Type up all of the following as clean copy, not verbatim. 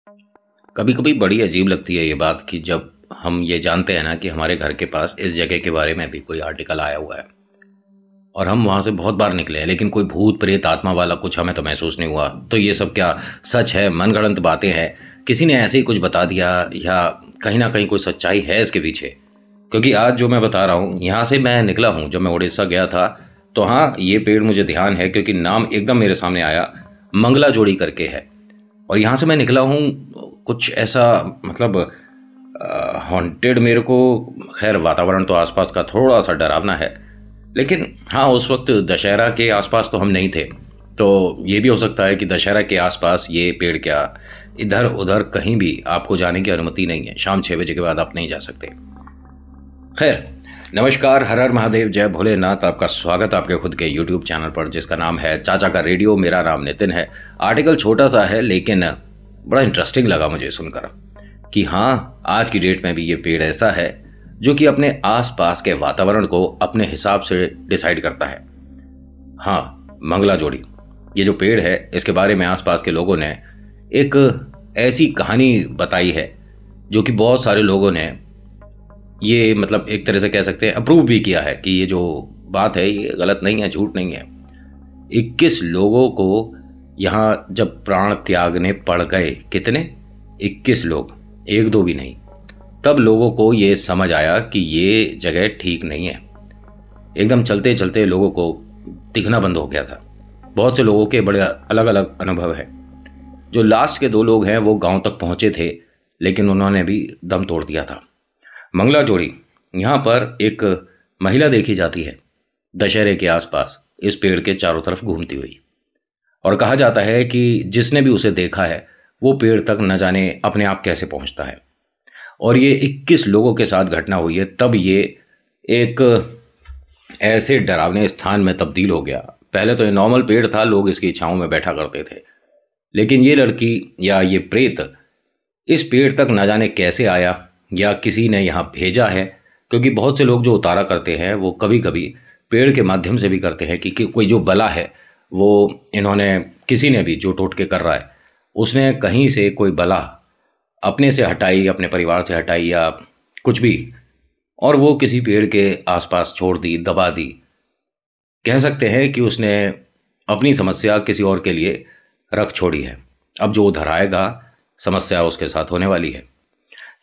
कभी कभी बड़ी अजीब लगती है ये बात कि जब हम ये जानते हैं ना कि हमारे घर के पास इस जगह के बारे में भी कोई आर्टिकल आया हुआ है और हम वहाँ से बहुत बार निकले हैं, लेकिन कोई भूत प्रेत आत्मा वाला कुछ हमें तो महसूस नहीं हुआ। तो ये सब क्या सच है, मनगढ़ंत बातें हैं, किसी ने ऐसे ही कुछ बता दिया, या कहीं ना कहीं कोई सच्चाई है इसके पीछे? क्योंकि आज जो मैं बता रहा हूँ, यहाँ से मैं निकला हूँ जब मैं उड़ीसा गया था। तो हाँ, ये पेड़ मुझे ध्यान है क्योंकि नाम एकदम मेरे सामने आया, मंगला जोड़ी करके है। और यहाँ से मैं निकला हूँ, कुछ ऐसा मतलब हॉन्टेड मेरे को। खैर, वातावरण तो आसपास का थोड़ा सा डरावना है, लेकिन हाँ, उस वक्त दशहरा के आसपास तो हम नहीं थे। तो ये भी हो सकता है कि दशहरा के आसपास ये पेड़ क्या, इधर उधर कहीं भी आपको जाने की अनुमति नहीं है। शाम 6 बजे के बाद आप नहीं जा सकते। खैर, नमस्कार, हर हर महादेव, जय भोलेनाथ। आपका स्वागत आपके खुद के यूट्यूब चैनल पर जिसका नाम है चाचा का रेडियो। मेरा नाम नितिन है। आर्टिकल छोटा सा है लेकिन बड़ा इंटरेस्टिंग लगा मुझे सुनकर कि हाँ, आज की डेट में भी ये पेड़ ऐसा है जो कि अपने आसपास के वातावरण को अपने हिसाब से डिसाइड करता है। हाँ, मंगला जोड़ी ये जो पेड़ है, इसके बारे में आसपास के लोगों ने एक ऐसी कहानी बताई है जो कि बहुत सारे लोगों ने ये मतलब एक तरह से कह सकते हैं अप्रूव भी किया है कि ये जो बात है ये गलत नहीं है, झूठ नहीं है। 21 लोगों को यहाँ जब प्राण त्यागने पड़ गए, कितने, 21 लोग, एक दो भी नहीं, तब लोगों को ये समझ आया कि ये जगह ठीक नहीं है। एकदम चलते चलते लोगों को दिखना बंद हो गया था। बहुत से लोगों के बड़े अलग अलग अनुभव है। जो लास्ट के 2 लोग हैं वो गांव तक पहुंचे थे, लेकिन उन्होंने भी दम तोड़ दिया था। मंगला जोड़ी, यहाँ पर एक महिला देखी जाती है दशहरे के आसपास इस पेड़ के चारों तरफ घूमती हुई, और कहा जाता है कि जिसने भी उसे देखा है वो पेड़ तक न जाने अपने आप कैसे पहुंचता है। और ये 21 लोगों के साथ घटना हुई है, तब ये एक ऐसे डरावने स्थान में तब्दील हो गया। पहले तो ये नॉर्मल पेड़ था, लोग इसकी छांव में बैठा करते थे, लेकिन ये लड़की या ये प्रेत इस पेड़ तक न जाने कैसे आया, या किसी ने यहाँ भेजा है। क्योंकि बहुत से लोग जो उतारा करते हैं वो कभी कभी पेड़ के माध्यम से भी करते हैं कि कोई जो बला है वो इन्होंने, किसी ने भी जो टोटके कर रहा है उसने कहीं से कोई बला अपने से हटाई, अपने परिवार से हटाई या कुछ भी, और वो किसी पेड़ के आसपास छोड़ दी, दबा दी। कह सकते हैं कि उसने अपनी समस्या किसी और के लिए रख छोड़ी है। अब जो उधर आएगा, समस्या उसके साथ होने वाली है।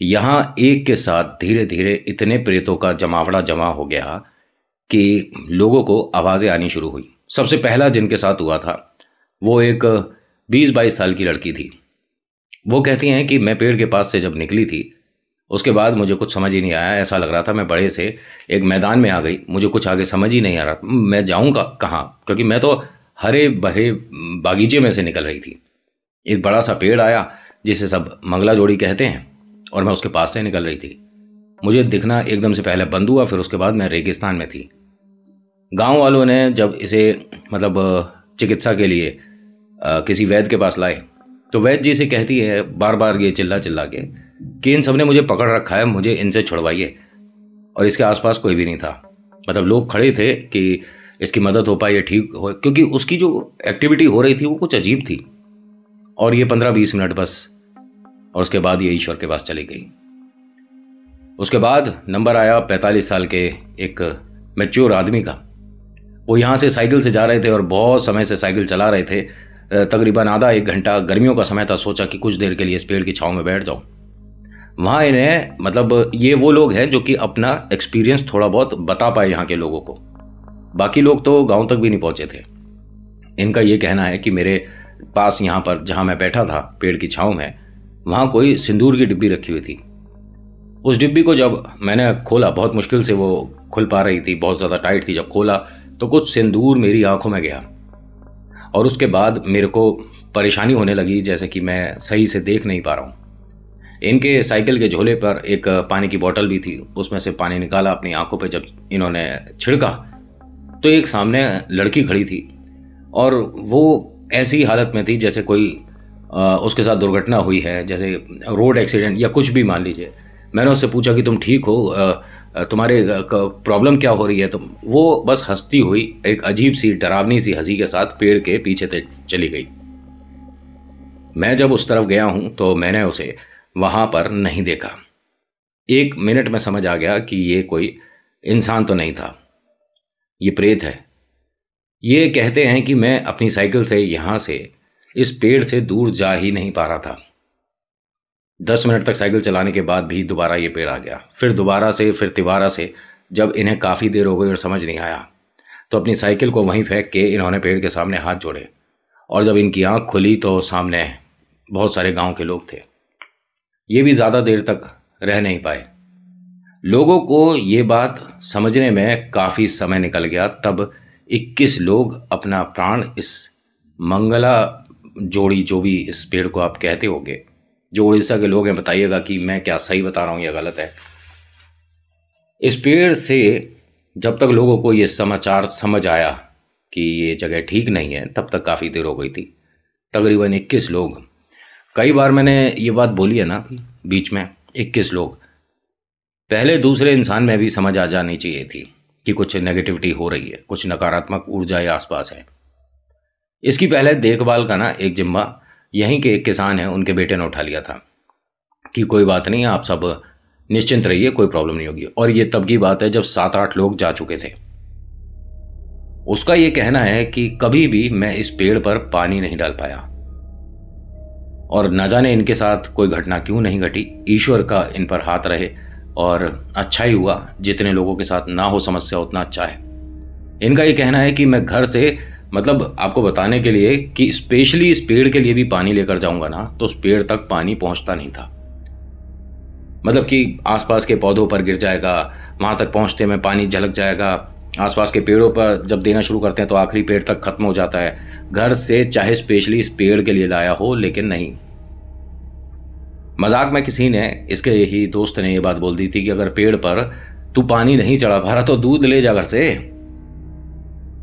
यहाँ एक के साथ धीरे धीरे इतने प्रेतों का जमावड़ा जमा हो गया कि लोगों को आवाज़ें आनी शुरू हुई। सबसे पहला जिनके साथ हुआ था वो एक 20-22 साल की लड़की थी। वो कहती हैं कि मैं पेड़ के पास से जब निकली थी उसके बाद मुझे कुछ समझ ही नहीं आया। ऐसा लग रहा था मैं बड़े से एक मैदान में आ गई, मुझे कुछ आगे समझ ही नहीं आ रहा मैं जाऊँगा कहाँ, क्योंकि मैं तो हरे भरे बागीचे में से निकल रही थी। एक बड़ा सा पेड़ आया जिसे सब मंगला जोड़ी कहते हैं, और मैं उसके पास से निकल रही थी। मुझे दिखना एकदम से पहले बंद हुआ, फिर उसके बाद मैं रेगिस्तान में थी। गांव वालों ने जब इसे मतलब चिकित्सा के लिए किसी वैद्य के पास लाए, तो वैद्य जी से कहती है बार बार ये चिल्ला चिल्ला के कि इन सब ने मुझे पकड़ रखा है, मुझे इनसे छुड़वाइए। और इसके आसपास कोई भी नहीं था। मतलब लोग खड़े थे कि इसकी मदद हो पाए, ये ठीक हो, क्योंकि उसकी जो एक्टिविटी हो रही थी वो कुछ अजीब थी। और ये 15-20 मिनट बस, और उसके बाद ये ईश्वर के पास चली गई। उसके बाद नंबर आया 45 साल के एक मैच्योर आदमी का। वो यहाँ से साइकिल से जा रहे थे और बहुत समय से साइकिल चला रहे थे, तकरीबन आधा 1 घंटा। गर्मियों का समय था, सोचा कि कुछ देर के लिए इस पेड़ की छांव में बैठ जाऊँ। वहाँ इन्हें मतलब ये वो लोग हैं जो कि अपना एक्सपीरियंस थोड़ा बहुत बता पाए यहाँ के लोगों को। बाकी लोग तो गाँव तक भी नहीं पहुँचे थे। इनका ये कहना है कि मेरे पास यहाँ पर जहाँ मैं बैठा था पेड़ की छांव में, वहाँ कोई सिंदूर की डिब्बी रखी हुई थी। उस डिब्बी को जब मैंने खोला, बहुत मुश्किल से वो खुल पा रही थी, बहुत ज़्यादा टाइट थी, जब खोला तो कुछ सिंदूर मेरी आंखों में गया। और उसके बाद मेरे को परेशानी होने लगी, जैसे कि मैं सही से देख नहीं पा रहा हूँ। इनके साइकिल के झोले पर एक पानी की बोतल भी थी, उसमें से पानी निकाला अपनी आंखों पे जब इन्होंने छिड़का, तो एक सामने लड़की खड़ी थी, और वो ऐसी हालत में थी जैसे कोई उसके साथ दुर्घटना हुई है, जैसे रोड एक्सीडेंट या कुछ भी मान लीजिए। मैंने उससे पूछा कि तुम ठीक हो, तुम्हारे प्रॉब्लम क्या हो रही है? तो वो बस हंसती हुई एक अजीब सी डरावनी सी हंसी के साथ पेड़ के पीछे चली गई। मैं जब उस तरफ गया हूं तो मैंने उसे वहां पर नहीं देखा। 1 मिनट में समझ आ गया कि ये कोई इंसान तो नहीं था, ये प्रेत है। ये कहते हैं कि मैं अपनी साइकिल से यहां से इस पेड़ से दूर जा ही नहीं पा रहा था। 10 मिनट तक साइकिल चलाने के बाद भी दोबारा ये पेड़ आ गया, फिर दोबारा से, फिर तिबारा से। जब इन्हें काफ़ी देर हो गई और समझ नहीं आया तो अपनी साइकिल को वहीं फेंक के इन्होंने पेड़ के सामने हाथ जोड़े, और जब इनकी आंख खुली तो सामने बहुत सारे गांव के लोग थे। ये भी ज़्यादा देर तक रह नहीं पाए। लोगों को ये बात समझने में काफ़ी समय निकल गया। तब 21 लोग अपना प्राण इस मंगला जोड़ी, जो भी इस पेड़ को आप कहते होगे, जो उड़ीसा के लोग हैं, बताइएगा कि मैं क्या सही बता रहा हूँ या गलत है। इस पेड़ से जब तक लोगों को ये समाचार समझ आया कि ये जगह ठीक नहीं है, तब तक काफ़ी देर हो गई थी। तकरीबन 21 लोग, कई बार मैंने ये बात बोली है ना बीच में, 21 लोग। पहले दूसरे इंसान में भी समझ आ जानी चाहिए थी कि कुछ नेगेटिविटी हो रही है, कुछ नकारात्मक ऊर्जा या आसपास है। इसकी पहले देखभाल का ना एक जिम्मा यहीं के एक किसान हैं, उनके बेटे ने उठा लिया था कि कोई बात नहीं, आप सब निश्चिंत रहिए, कोई प्रॉब्लम नहीं होगी। और ये तब की बात है जब 7-8 लोग जा चुके थे। उसका ये कहना है कि कभी भी मैं इस पेड़ पर पानी नहीं डाल पाया, और न जाने इनके साथ कोई घटना क्यों नहीं घटी। ईश्वर का इन पर हाथ रहे, और अच्छा ही हुआ। जितने लोगों के साथ ना हो समस्या उतना अच्छा है। इनका ये कहना है कि मैं घर से, मतलब आपको बताने के लिए कि स्पेशली इस पेड़ के लिए भी पानी लेकर जाऊंगा ना, तो उस पेड़ तक पानी पहुंचता नहीं था। मतलब कि आसपास के पौधों पर गिर जाएगा, वहां तक पहुंचते में पानी झलक जाएगा। आसपास के पेड़ों पर जब देना शुरू करते हैं तो आखिरी पेड़ तक खत्म हो जाता है। घर से चाहे स्पेशली इस पेड़ के लिए लाया हो, लेकिन नहीं। मजाक में किसी ने, इसके ही दोस्त ने, ये बात बोल दी थी कि अगर पेड़ पर तू पानी नहीं चढ़ा पा रहा तो दूध ले जा घर से।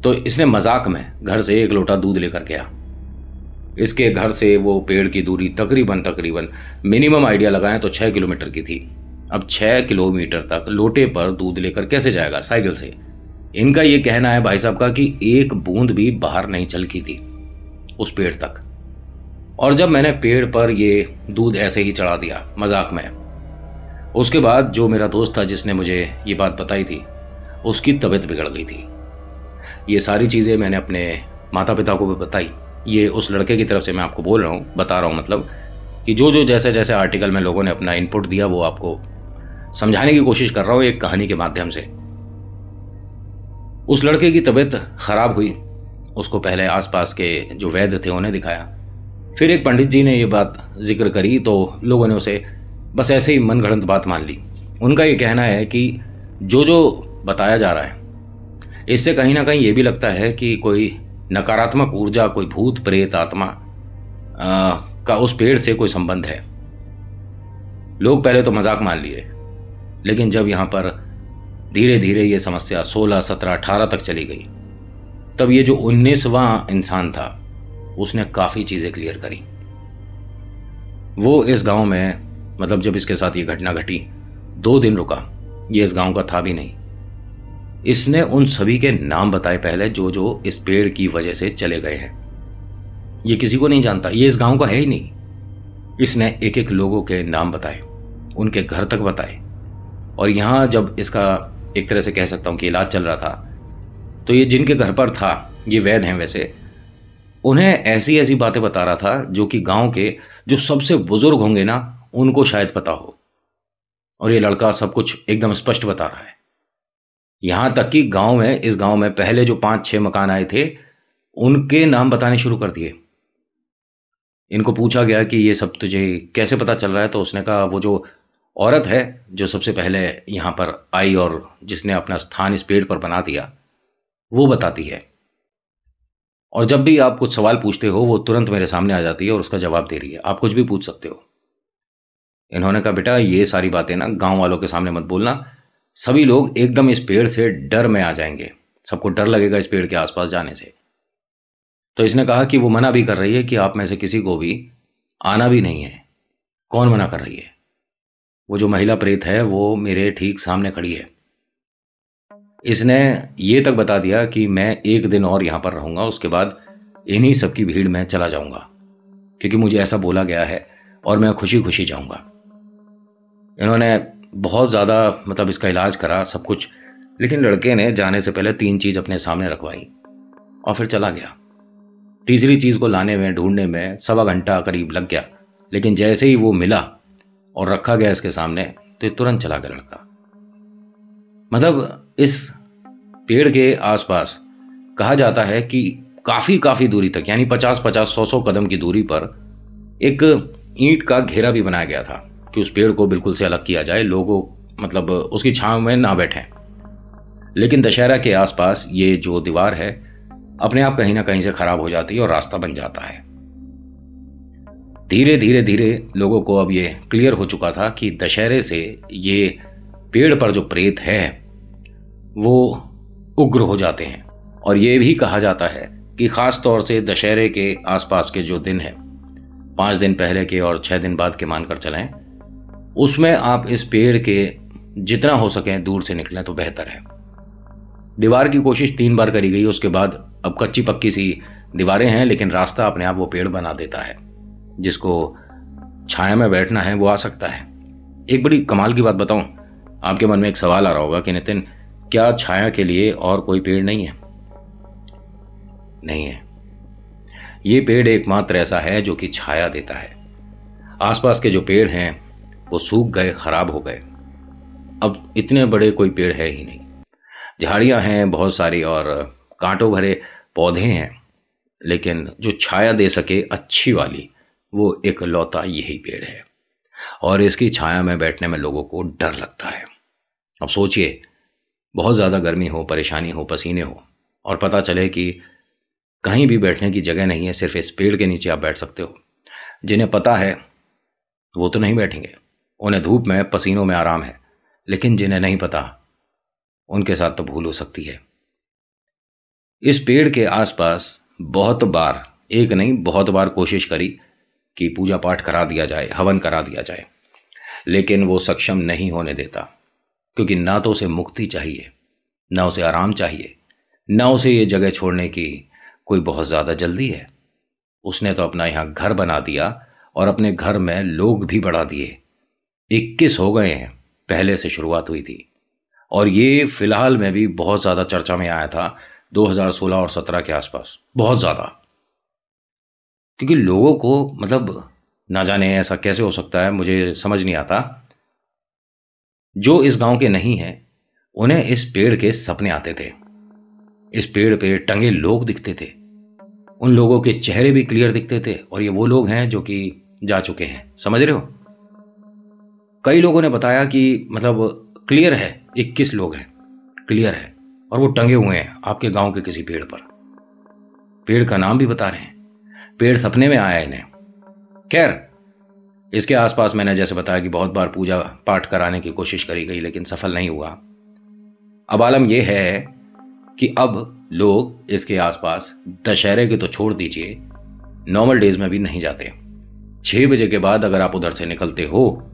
तो इसने मजाक में घर से 1 लोटा दूध लेकर गया। इसके घर से वो पेड़ की दूरी तकरीबन मिनिमम आइडिया लगाएं तो 6 किलोमीटर की थी। अब 6 किलोमीटर तक लोटे पर दूध लेकर कैसे जाएगा साइकिल से? इनका ये कहना है भाई साहब का कि एक बूंद भी बाहर नहीं चलकी थी उस पेड़ तक। और जब मैंने पेड़ पर ये दूध ऐसे ही चढ़ा दिया मजाक में, उसके बाद जो मेरा दोस्त था जिसने मुझे ये बात बताई थी, उसकी तबीयत बिगड़ गई थी। ये सारी चीज़ें मैंने अपने माता पिता को भी बताई। ये उस लड़के की तरफ से मैं आपको बोल रहा हूँ, बता रहा हूँ, मतलब कि जो जो जैसे जैसे आर्टिकल में लोगों ने अपना इनपुट दिया वो आपको समझाने की कोशिश कर रहा हूँ एक कहानी के माध्यम से। उस लड़के की तबीयत खराब हुई। उसको पहले आसपास के जो वैद्य थे उन्हें दिखाया, फिर एक पंडित जी ने ये बात जिक्र करी तो लोगों ने उसे बस ऐसे ही मनगढ़ंत बात मान ली। उनका ये कहना है कि जो जो बताया जा रहा है इससे कहीं ना कहीं ये भी लगता है कि कोई नकारात्मक ऊर्जा, कोई भूत प्रेत आत्मा का उस पेड़ से कोई संबंध है। लोग पहले तो मजाक मान लिए, लेकिन जब यहाँ पर धीरे धीरे ये समस्या 16, 17, 18 तक चली गई, तब ये जो 19वां इंसान था उसने काफ़ी चीज़ें क्लियर करी। वो इस गांव में, मतलब जब इसके साथ ये घटना घटी 2 दिन रुका। ये इस गांव का था भी नहीं। इसने उन सभी के नाम बताए पहले जो जो इस पेड़ की वजह से चले गए हैं। ये किसी को नहीं जानता, ये इस गांव का है ही नहीं। इसने एक एक लोगों के नाम बताए, उनके घर तक बताए। और यहाँ जब इसका एक तरह से कह सकता हूँ कि इलाज चल रहा था, तो ये जिनके घर पर था, ये वैद्य हैं वैसे, उन्हें ऐसी ऐसी बातें बता रहा था जो कि गांव के जो सबसे बुजुर्ग होंगे ना, उनको शायद पता हो। और ये लड़का सब कुछ एकदम स्पष्ट बता रहा है। यहां तक कि गांव में, इस गांव में पहले जो 5-6 मकान आए थे उनके नाम बताने शुरू कर दिए। इनको पूछा गया कि ये सब तुझे कैसे पता चल रहा है, तो उसने कहा वो जो औरत है जो सबसे पहले यहाँ पर आई और जिसने अपना स्थान इस पेड़ पर बना दिया, वो बताती है। और जब भी आप कुछ सवाल पूछते हो वो तुरंत मेरे सामने आ जाती है और उसका जवाब दे रही है। आप कुछ भी पूछ सकते हो। इन्होंने कहा बेटा ये सारी बातें ना गांव वालों के सामने मत बोलना, सभी लोग एकदम इस पेड़ से डर में आ जाएंगे, सबको डर लगेगा इस पेड़ के आसपास जाने से। तो इसने कहा कि वो मना भी कर रही है कि आप में से किसी को भी आना भी नहीं है। कौन मना कर रही है? वो जो महिला प्रेत है वो मेरे ठीक सामने खड़ी है। इसने ये तक बता दिया कि मैं 1 दिन और यहाँ पर रहूँगा, उसके बाद इन्हीं सबकी भीड़ में चला जाऊँगा। क्योंकि मुझे ऐसा बोला गया है और मैं खुशी खुशी जाऊंगा। इन्होंने बहुत ज़्यादा मतलब इसका इलाज करा सब कुछ, लेकिन लड़के ने जाने से पहले 3 चीज़ अपने सामने रखवाई और फिर चला गया। तीसरी चीज़ को लाने में ढूंढने में 1.25 घंटा करीब लग गया, लेकिन जैसे ही वो मिला और रखा गया इसके सामने तो तुरंत चला गया लड़का। मतलब इस पेड़ के आसपास कहा जाता है कि काफ़ी दूरी तक, यानी 50-50, 100-100 कदम की दूरी पर एक ईंट का घेरा भी बनाया गया था कि उस पेड़ को बिल्कुल से अलग किया जाए, लोगों मतलब उसकी छांव में ना बैठें। लेकिन दशहरा के आसपास ये जो दीवार है अपने आप कहीं ना कहीं से खराब हो जाती है और रास्ता बन जाता है। धीरे लोगों को अब ये क्लियर हो चुका था कि दशहरे से ये पेड़ पर जो प्रेत है वो उग्र हो जाते हैं। और ये भी कहा जाता है कि खास तौर से दशहरे के आसपास के जो दिन है, 5 दिन पहले के और 6 दिन बाद के मानकर चलें, उसमें आप इस पेड़ के जितना हो सके दूर से निकलें तो बेहतर है। दीवार की कोशिश 3 बार करी गई, उसके बाद अब कच्ची पक्की सी दीवारें हैं, लेकिन रास्ता अपने आप वो पेड़ बना देता है। जिसको छाया में बैठना है वो आ सकता है। एक बड़ी कमाल की बात बताऊं, आपके मन में एक सवाल आ रहा होगा कि नितिन, क्या छाया के लिए और कोई पेड़ नहीं है? नहीं है। ये पेड़ एकमात्र ऐसा है जो कि छाया देता है। आसपास के जो पेड़ हैं वो सूख गए, खराब हो गए। अब इतने बड़े कोई पेड़ है ही नहीं। झाड़ियां हैं बहुत सारी और कांटों भरे पौधे हैं, लेकिन जो छाया दे सके अच्छी वाली, वो एक लौता यही पेड़ है। और इसकी छाया में बैठने में लोगों को डर लगता है। अब सोचिए, बहुत ज़्यादा गर्मी हो, परेशानी हो, पसीने हो, और पता चले कि कहीं भी बैठने की जगह नहीं है, सिर्फ इस पेड़ के नीचे आप बैठ सकते हो। जिन्हें पता है वो तो नहीं बैठेंगे, उन्हें धूप में पसीनों में आराम है, लेकिन जिन्हें नहीं पता उनके साथ तो भूल हो सकती है। इस पेड़ के आसपास बहुत बार, एक नहीं बहुत बार कोशिश करी कि पूजा पाठ करा दिया जाए, हवन करा दिया जाए, लेकिन वो सक्षम नहीं होने देता। क्योंकि ना तो उसे मुक्ति चाहिए, ना उसे आराम चाहिए, ना उसे ये जगह छोड़ने की कोई बहुत ज़्यादा जल्दी है। उसने तो अपना यहाँ घर बना दिया और अपने घर में लोग भी बढ़ा दिए। 21 हो गए हैं, पहले से शुरुआत हुई थी। और ये फिलहाल में भी बहुत ज़्यादा चर्चा में आया था 2016 और 17 के आसपास, बहुत ज़्यादा। क्योंकि लोगों को मतलब ना जाने ऐसा कैसे हो सकता है, मुझे समझ नहीं आता। जो इस गांव के नहीं हैं उन्हें इस पेड़ के सपने आते थे। इस पेड़ पे टंगे लोग दिखते थे, उन लोगों के चेहरे भी क्लियर दिखते थे। और ये वो लोग हैं जो कि जा चुके हैं, समझ रहे हो। कई लोगों ने बताया कि मतलब क्लियर है, 21 लोग हैं, क्लियर है, और वो टंगे हुए हैं आपके गांव के किसी पेड़ पर। पेड़ का नाम भी बता रहे हैं, पेड़ सपने में आया इन्हें। खैर, इसके आसपास मैंने जैसे बताया कि बहुत बार पूजा पाठ कराने की कोशिश करी गई, लेकिन सफल नहीं हुआ। अब आलम यह है कि अब लोग इसके आसपास दशहरे के तो छोड़ दीजिए, नॉर्मल डेज में भी नहीं जाते। 6 बजे के बाद अगर आप उधर से निकलते हो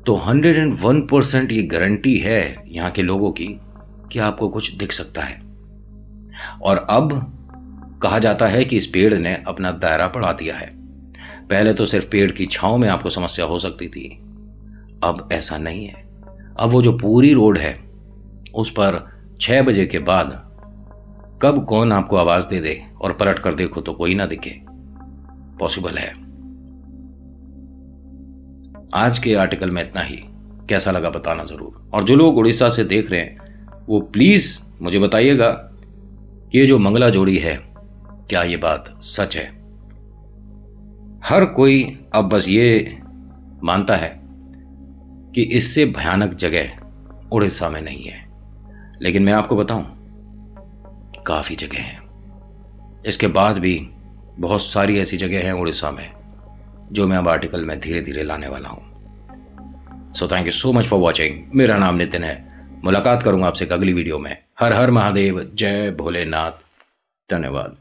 तो 101% ये गारंटी है यहाँ के लोगों की कि आपको कुछ दिख सकता है। और अब कहा जाता है कि इस पेड़ ने अपना दायरा बढ़ा दिया है। पहले तो सिर्फ पेड़ की छांव में आपको समस्या हो सकती थी, अब ऐसा नहीं है। अब वो जो पूरी रोड है उस पर 6 बजे के बाद कब कौन आपको आवाज दे दे और पलट कर देखो तो कोई ना दिखे, पॉसिबल है। आज के आर्टिकल में इतना ही। कैसा लगा बताना जरूर। और जो लोग उड़ीसा से देख रहे हैं वो प्लीज मुझे बताइएगा कि ये जो मंगला जोड़ी है, क्या ये बात सच है? हर कोई अब बस ये मानता है कि इससे भयानक जगह उड़ीसा में नहीं है, लेकिन मैं आपको बताऊं काफी जगह हैं। इसके बाद भी बहुत सारी ऐसी जगह हैं उड़ीसा में जो मैं अब आर्टिकल में धीरे धीरे लाने वाला हूं। So thank you so much for watching. मेरा नाम नितिन है। मुलाकात करूंगा आपसे एक अगली वीडियो में। हर हर महादेव, जय भोलेनाथ। धन्यवाद।